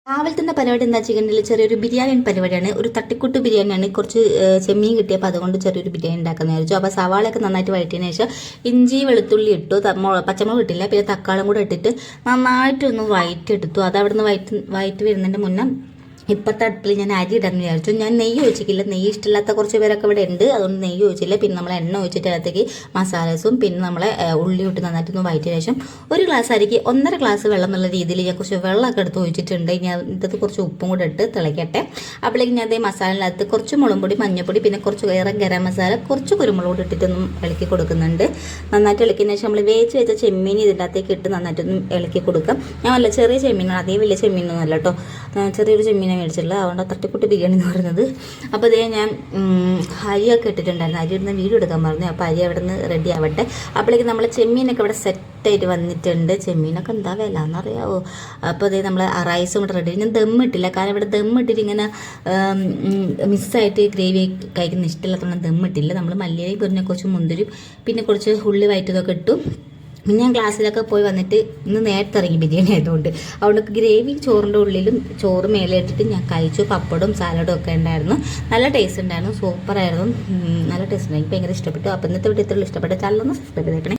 രാവിലത്തെ പരിപാടി എന്താ വെച്ചിട്ടുണ്ടെങ്കിൽ ചെറിയൊരു ബിരിയാണി പരിപാടിയാണ്. ഒരു തട്ടിക്കൂട്ട് ബിരിയാണിയാണ്. കുറച്ച് ചെമ്മീൻ കിട്ടിയപ്പോൾ അതുകൊണ്ട് ചെറിയൊരു ബിരിയാണി ഉണ്ടാക്കുന്ന വിചാരിച്ചു. അപ്പോൾ സവാളയൊക്കെ നന്നായിട്ട് വഴറ്റിയതിന് ശേഷം ഇഞ്ചി വെളുത്തുള്ളി ഇട്ടു, പച്ചമുളക് ഇട്ടില്ല, പിന്നെ തക്കാളിയും കൂടെ ഇട്ടിട്ട് നന്നായിട്ടൊന്ന് വഴറ്റിയെടുത്തു. അത് അവിടെ നിന്ന് വഴറ്റി വരുന്നതിൻ്റെ മുന്നേ ഇപ്പോഴത്തെ അടുപ്പിൽ ഞാൻ അരി ഇടാൻ വിചാരിച്ചു. ഞാൻ നെയ്യ് ഒഴിച്ചിട്ടില്ല. നെയ്യ് ഇഷ്ടമില്ലാത്ത കുറച്ച് പേരൊക്കെ ഇവിടെ ഉണ്ട്, അതുകൊണ്ട് നെയ്യ് ഒഴിച്ചില്ല. പിന്നെ നമ്മൾ എണ്ണ ഒഴിച്ചിട്ട് അതിനകത്തേക്ക് മസാലസും പിന്നെ നമ്മളെ ഉള്ളി ഇട്ട് നന്നായിട്ടൊന്ന് വഴറ്റിയ ശേഷം ഒരു ഗ്ലാസ് അരിക്ക് 1.5 ഗ്ലാസ് വെള്ളം എന്നുള്ള രീതിയിൽ ഞാൻ കുറച്ച് വെള്ളമൊക്കെ എടുത്ത് ഒഴിച്ചിട്ടുണ്ട്. ഞാൻ ഇതിനകത്ത് കുറച്ച് ഉപ്പും കൂടെ ഇട്ട് തിളയ്ക്കട്ടെ. അപ്പോഴേക്കും ഞാൻ അതേ മസാലയിനകത്ത് കുറച്ച് മുളക് പൊടി, മഞ്ഞൾപ്പൊടി, പിന്നെ കുറച്ച് ഗരം മസാല, കുറച്ച് കുരുമുളക് പൊടി ഇട്ടിട്ടൊന്നും ഇളക്കി കൊടുക്കുന്നുണ്ട്. നന്നായിട്ട് ഇളക്കിയതിന് ശേഷം നമ്മൾ വേവിച്ച് വെച്ച ചെമ്മീൻ ഇതിൻ്റെ അകത്തേക്ക് ഇട്ട് നന്നായിട്ടൊന്നും ഇളക്കി കൊടുക്കാം. ഞാൻ വല്ല ചെറിയ ചെമ്മീനാണ്, അതേ വലിയ ചെമ്മീനൊന്നും അല്ല കേട്ടോ, ചെറിയൊരു ചെമ്മീൻ മേടിച്ചിട്ടുള്ളത്, അതുകൊണ്ട് തട്ടിക്കൂട്ട് ബിരിയാണി എന്ന് പറയുന്നത്. അപ്പോൾ ഇതേ ഞാൻ അരിയൊക്കെ ഇട്ടിട്ടുണ്ടായിരുന്നു. അരി ഇടുന്ന വീഡിയോ എടുക്കാൻ പറഞ്ഞു. അപ്പോൾ അരി അവിടെ നിന്ന് റെഡി ആവട്ടെ. അപ്പോഴേക്കും നമ്മൾ ചെമ്മീനൊക്കെ ഇവിടെ സെറ്റായിട്ട് വന്നിട്ടുണ്ട്. ചെമ്മീനൊക്കെ എന്താ വില എന്നറിയാവോ? അപ്പോൾ അതേ നമ്മൾ റൈസും കൂടെ റെഡി. ഞാൻ ദമ്മിട്ടില്ല, കാരണം ഇവിടെ ദമ്മിട്ടിട്ട് ഇങ്ങനെ മിസ്സായിട്ട് ഗ്രേവി കഴിക്കുന്ന ഇഷ്ടമില്ലാത്തതുകൊണ്ട് ദമ്മിട്ടില്ല. നമ്മൾ മല്ലിയിലയും പിന്നെ കുറച്ച് മുന്തിരിയും പിന്നെ കുറച്ച് ഉള്ളി വയറ്റതൊക്കെ ഇട്ടു. പിന്നെ ഞാൻ ക്ലാസ്സിലൊക്കെ പോയി വന്നിട്ട് ഇന്ന് നേരത്തെ ഇറങ്ങി ബിരിയാണി ആയതുകൊണ്ട് അതുകൊണ്ട് ഗ്രേവി ചോറിൻ്റെ ഉള്ളിലും ചോറ് മേലെ ഇട്ടിട്ട് ഞാൻ കഴിച്ചു. പപ്പടും സാലഡും ഒക്കെ ഉണ്ടായിരുന്നു. നല്ല ടേസ്റ്റ് ഉണ്ടായിരുന്നു, സൂപ്പറായിരുന്നു, നല്ല ടേസ്റ്റ് ഉണ്ടായി. എനിക്ക് ഭയങ്കര ഇഷ്ടപ്പെട്ടു. അപ്പോൾ ഇന്നത്തെ വീഡിയോ ഇത്രയും ഇഷ്ടപ്പെട്ട ചാനലൊന്ന് സബ്സ്ക്രൈബ് ചെയ്തേക്കണേ.